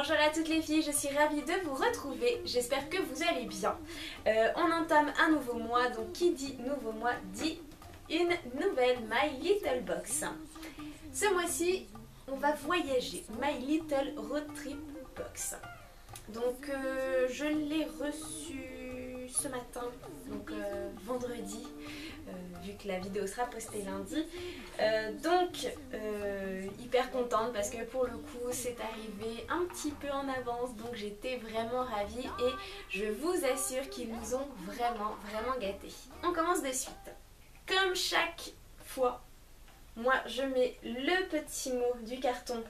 Bonjour à toutes les filles, je suis ravie de vous retrouver, j'espère que vous allez bien. On entame un nouveau mois, donc qui dit nouveau mois dit une nouvelle My Little Box. Ce mois-ci, on va voyager, My Little Road Trip Box. Donc je l'ai reçu ce matin, donc vendredi, vu que la vidéo sera postée lundi. Hyper contente parce que pour le coup c'est arrivé un petit peu en avance, donc j'étais vraiment ravie et je vous assure qu'ils nous ont vraiment gâtés. On commence de suite. Comme chaque fois, moi je mets le petit mot du carton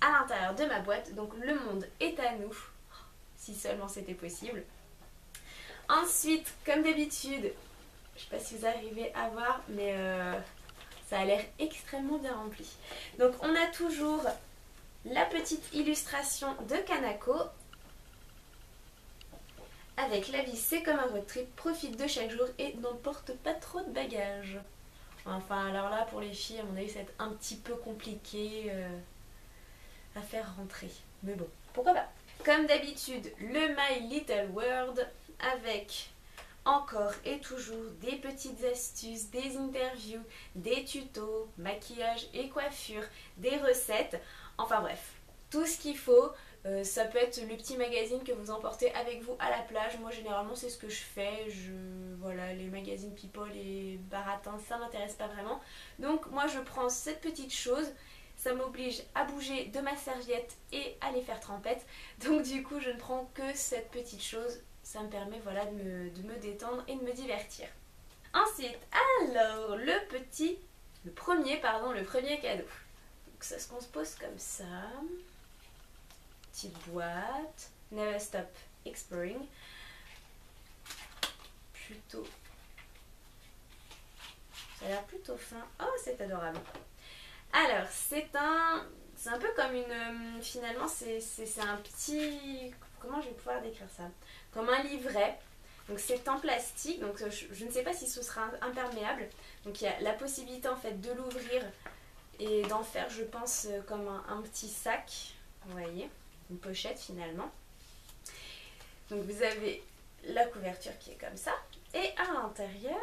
à l'intérieur de ma boîte, donc le monde est à nous, si seulement c'était possible. Ensuite, comme d'habitude, je sais pas si vous arrivez à voir, mais ça a l'air extrêmement bien rempli. Donc on a toujours la petite illustration de Kanako avec la vie c'est comme un road trip, profite de chaque jour et n'emporte pas trop de bagages. Enfin alors là pour les filles à mon avis ça va être un petit peu compliqué à faire rentrer. Mais bon, pourquoi pas. Comme d'habitude le My Little World avec encore et toujours des petites astuces, des interviews, des tutos, maquillage et coiffure, des recettes, enfin bref, tout ce qu'il faut. Ça peut être le petit magazine que vous emportez avec vous à la plage. Moi généralement c'est ce que je fais. Voilà, les magazines People et Baratin ça m'intéresse pas vraiment. Donc moi je prends cette petite chose. Ça m'oblige à bouger de ma serviette et à les faire trempette. Donc du coup je ne prends que cette petite chose. Ça me permet voilà, de me détendre et de me divertir. Ensuite, alors le premier cadeau. Donc ça se compose comme ça. Petite boîte. Never Stop Exploring. Plutôt. Ça a l'air plutôt fin. Oh, c'est adorable. Alors, c'est un peu comme une... Finalement, c'est un petit... Comment je vais pouvoir décrire ça? Comme un livret. Donc c'est en plastique. Donc je ne sais pas si ce sera imperméable. Donc il y a la possibilité en fait de l'ouvrir et d'en faire, je pense, comme un petit sac. Vous voyez, une pochette finalement. Donc vous avez la couverture qui est comme ça. Et à l'intérieur,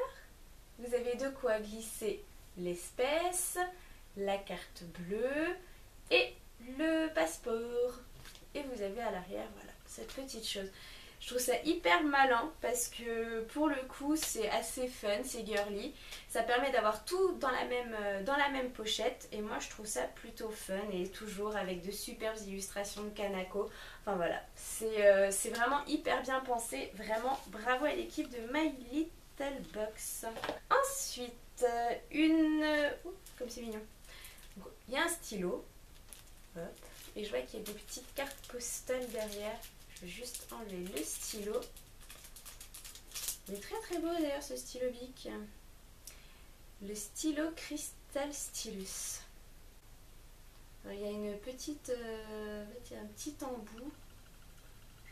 vous avez de quoi glisser l'espèce, la carte bleue et le passeport. Et vous avez à l'arrière, voilà, cette petite chose. Je trouve ça hyper malin parce que pour le coup c'est assez fun, c'est girly. Ça permet d'avoir tout dans la même pochette et moi je trouve ça plutôt fun et toujours avec de superbes illustrations de Kanako. Enfin voilà, c'est vraiment hyper bien pensé. Vraiment bravo à l'équipe de My Little Box. Ensuite, comme c'est mignon. Il y a un stylo. Hop. Et je vois qu'il y a des petites cartes postales derrière. Je vais juste enlever le stylo. Il est très beau d'ailleurs ce stylo Bic. Le stylo Crystal Stylus. Alors, il y a une petite, un petit embout.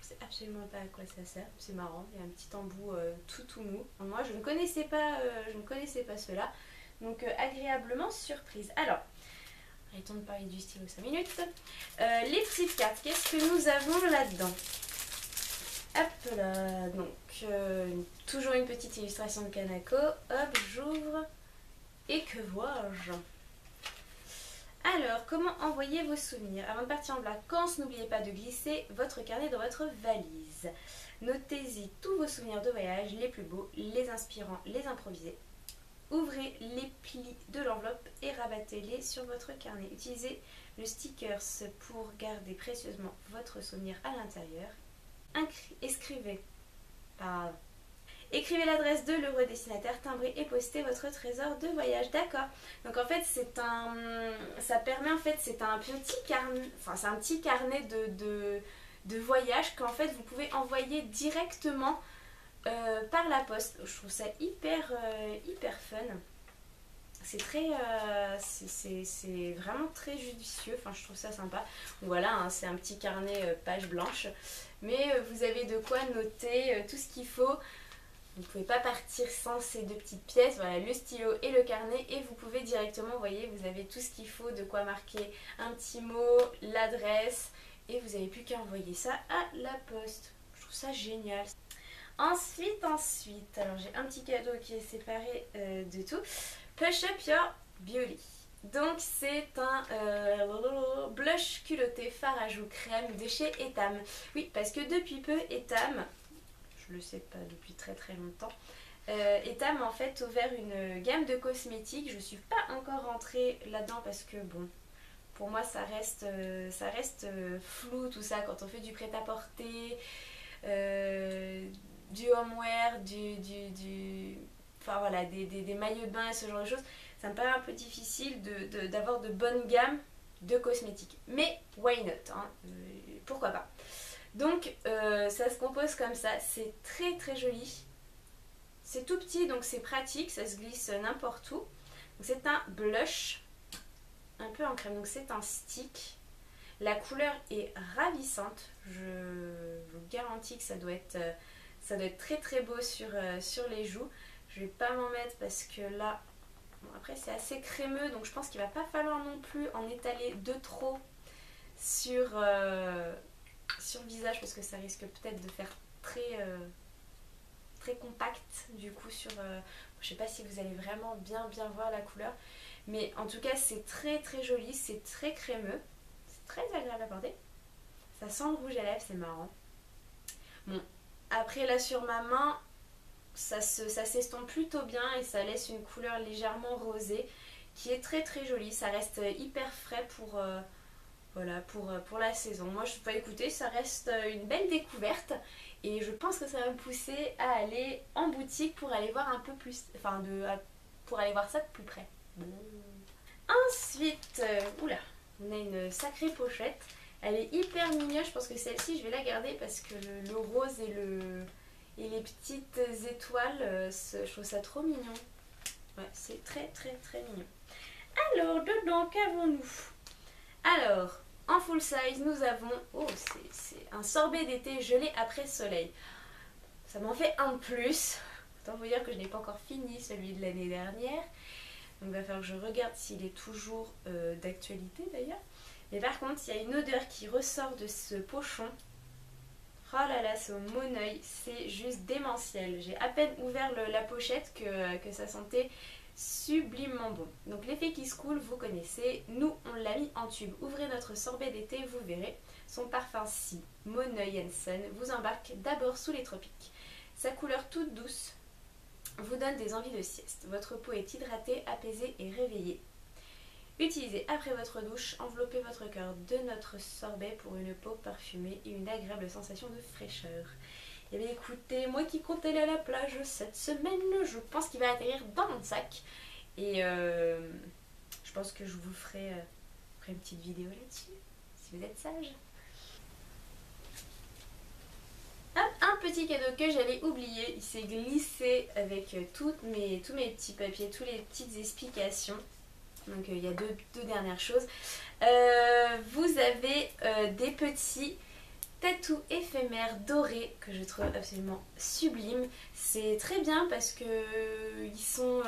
Je sais absolument pas à quoi ça sert. C'est marrant. Il y a un petit embout tout mou. Moi je ne connaissais pas cela. Donc agréablement surprise. Alors. Arrêtons de parler du stylo 5 minutes. Les petites cartes, qu'est-ce que nous avons là-dedans? Hop là, donc toujours une petite illustration de Kanako. Hop, j'ouvre. Et que vois-je? Alors, comment envoyer vos souvenirs? Avant de partir en vacances, n'oubliez pas de glisser votre carnet dans votre valise. Notez-y tous vos souvenirs de voyage, les plus beaux, les inspirants, les improvisés. Ouvrez les plis de l'enveloppe et rabattez-les sur votre carnet. Utilisez le stickers pour garder précieusement votre souvenir à l'intérieur. Écrivez l'adresse de l'heureux destinataire, timbrez et postez votre trésor de voyage. D'accord. Donc en fait ça permet en fait, c'est un petit carnet, enfin c'est un petit carnet de voyage qu'en fait vous pouvez envoyer directement par la poste. Je trouve ça hyper fun. C'est c'est vraiment très judicieux. Enfin, je trouve ça sympa. Voilà, hein, c'est un petit carnet page blanche. Mais vous avez de quoi noter tout ce qu'il faut. Vous ne pouvez pas partir sans ces deux petites pièces. Voilà, le stylo et le carnet. Et vous pouvez directement, vous voyez, vous avez tout ce qu'il faut, de quoi marquer un petit mot, l'adresse et vous n'avez plus qu'à envoyer ça à la poste. Je trouve ça génial. Ensuite, alors j'ai un petit cadeau qui est séparé de tout. Push Up Your Beauty. Donc c'est un blush culotté fard à joues crème de chez Etam. Oui, parce que depuis peu, Etam, je le sais pas depuis très très longtemps, Etam en fait ouvert une gamme de cosmétiques. Je suis pas encore rentrée là-dedans parce que bon, pour moi ça reste flou tout ça quand on fait du prêt-à-porter, du homeware, enfin voilà, des maillots de bain et ce genre de choses. Ça me paraît un peu difficile d'avoir de bonnes gammes de cosmétiques. Mais why not, hein, pourquoi pas. Donc ça se compose comme ça, c'est très très joli. C'est tout petit donc c'est pratique, ça se glisse n'importe où. C'est un blush, un peu en crème, donc c'est un stick. La couleur est ravissante, je vous garantis que ça doit être très très beau sur les joues. Je vais pas m'en mettre parce que là, bon, après c'est assez crémeux donc je pense qu'il va pas falloir non plus en étaler de trop sur le visage parce que ça risque peut-être de faire très compact du coup sur... je sais pas si vous allez vraiment bien voir la couleur, mais en tout cas c'est très très joli, c'est très crémeux, c'est très agréable à porter. Ça sent le rouge à lèvres, c'est marrant. Bon, après là sur ma main, ça s'estompe plutôt bien et ça laisse une couleur légèrement rosée qui est très très jolie. Ça reste hyper frais voilà, pour la saison. Moi je peux écouter, ça reste une belle découverte et je pense que ça va me pousser à aller en boutique pour aller voir un peu plus, enfin pour aller voir ça de plus près. Ensuite, oula, on a une sacrée pochette. Elle est hyper mignonne, je pense que celle-ci je vais la garder parce que le rose et les petites étoiles, je trouve ça trop mignon. Ouais, c'est très très très mignon. Alors, dedans, qu'avons-nous? Alors, en full size, nous avons... Oh, c'est un sorbet d'été gelé après soleil. Ça m'en fait un de plus. Autant vous dire que je n'ai pas encore fini celui de l'année dernière. Donc il va falloir que je regarde s'il est toujours d'actualité d'ailleurs. Mais par contre, il y a une odeur qui ressort de ce pochon. Oh là là, c'est au Moneuil, c'est juste démentiel. J'ai à peine ouvert la pochette que ça sentait sublimement bon. Donc l'effet qui se coule, vous connaissez. Nous, on l'a mis en tube. Ouvrez notre sorbet d'été, vous verrez. Son parfum si Moneuil Son vous embarque d'abord sous les tropiques. Sa couleur toute douce vous donne des envies de sieste. Votre peau est hydratée, apaisée et réveillée. Utilisez après votre douche, enveloppez votre cœur de notre sorbet pour une peau parfumée et une agréable sensation de fraîcheur. Et bien écoutez, moi qui compte aller à la plage cette semaine, je pense qu'il va atterrir dans mon sac. Et je pense que je vous ferai une petite vidéo là-dessus, si vous êtes sage. Un petit cadeau que j'allais oublier, il s'est glissé avec tous mes petits papiers, toutes les petites explications. Donc il y a deux dernières choses. Vous avez des petits tatous éphémères dorés que je trouve absolument sublimes. C'est très bien parce que ils sont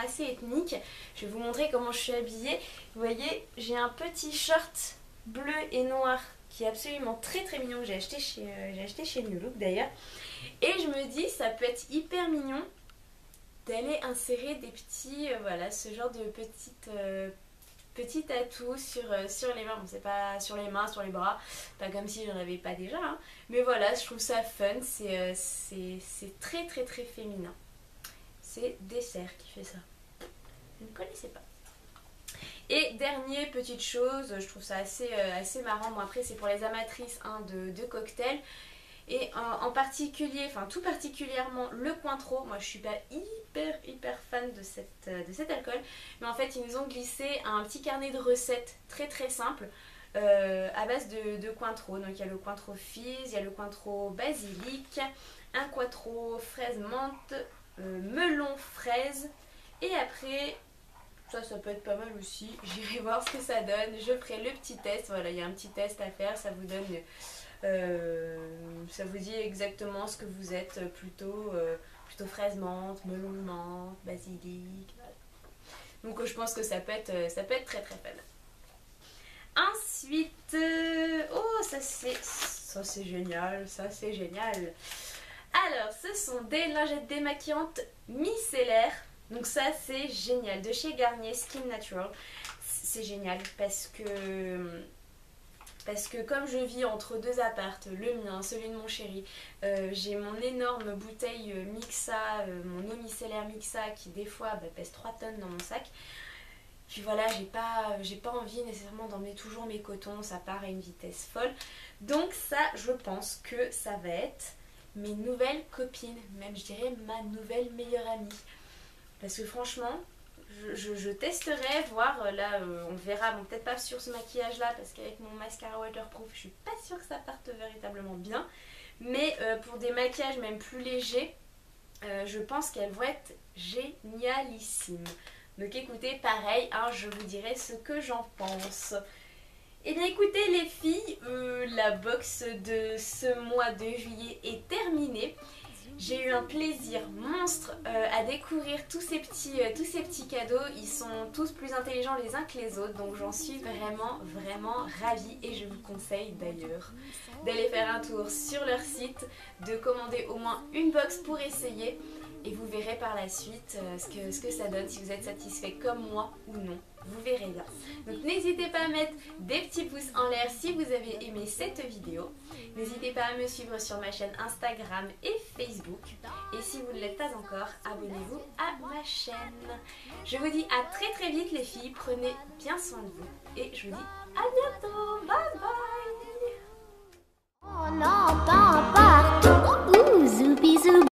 assez ethniques. Je vais vous montrer comment je suis habillée. Vous voyez, j'ai un petit short bleu et noir qui est absolument très très mignon que j'ai acheté chez New Look d'ailleurs. Et je me dis ça peut être hyper mignon d'aller insérer des petits, voilà, ce genre de petits tatous sur les mains. Bon, c'est pas sur les mains, sur les bras, pas comme si j'en avais pas déjà, hein. Mais voilà, je trouve ça fun, c'est très très très féminin. C'est Dessert qui fait ça. Je ne connaissais pas. Et dernière petite chose, je trouve ça assez marrant. Bon, après c'est pour les amatrices hein, de cocktails. Et en particulier, enfin tout particulièrement le Cointreau. Moi je suis pas hyper fan de cet alcool. Mais en fait ils nous ont glissé un petit carnet de recettes très très simple à base de Cointreau. Donc il y a le Cointreau fizz, il y a le Cointreau basilic, un Cointreau fraise menthe, melon fraise. Et après... ça peut être pas mal aussi. J'irai voir ce que ça donne. Je ferai le petit test. Voilà, il y a un petit test à faire. Ça vous donne... ça vous dit exactement ce que vous êtes. Plutôt fraise menthe, melon menthe, basilic. Voilà. Donc je pense que ça peut être très très fun. Ensuite, oh ça c'est génial, ça c'est génial. Alors ce sont des lingettes démaquillantes micellaires. Donc ça c'est génial, de chez Garnier Skin Natural. C'est génial parce que comme je vis entre deux appartes, le mien, celui de mon chéri, j'ai mon énorme bouteille Mixa, mon eau micellaire Mixa qui des fois pèse 3 tonnes dans mon sac. Puis voilà, j'ai pas envie nécessairement d'emmener toujours mes cotons, ça part à une vitesse folle. Donc ça, je pense que ça va être mes nouvelles copines, même je dirais ma nouvelle meilleure amie. Parce que franchement, je testerai, voir, là on verra, bon peut-être pas sur ce maquillage là, parce qu'avec mon mascara waterproof, je suis pas sûre que ça parte véritablement bien. Mais pour des maquillages même plus légers, je pense qu'elles vont être génialissimes. Donc écoutez, pareil, hein, je vous dirai ce que j'en pense. Et bien écoutez les filles, la box de ce mois de juillet est terminée. J'ai eu un plaisir monstre à découvrir tous ces petits cadeaux. Ils sont tous plus intelligents les uns que les autres, donc j'en suis vraiment ravie. Et je vous conseille d'ailleurs d'aller faire un tour sur leur site, de commander au moins une box pour essayer. Et vous verrez par la suite ce que ça donne, si vous êtes satisfait comme moi ou non. Vous verrez bien. Donc n'hésitez pas à mettre des petits pouces en l'air si vous avez aimé cette vidéo. N'hésitez pas à me suivre sur ma chaîne Instagram et Facebook. Et si vous ne l'êtes pas encore, abonnez-vous à ma chaîne. Je vous dis à très vite les filles. Prenez bien soin de vous. Et je vous dis à bientôt. Bye bye. On entend partout.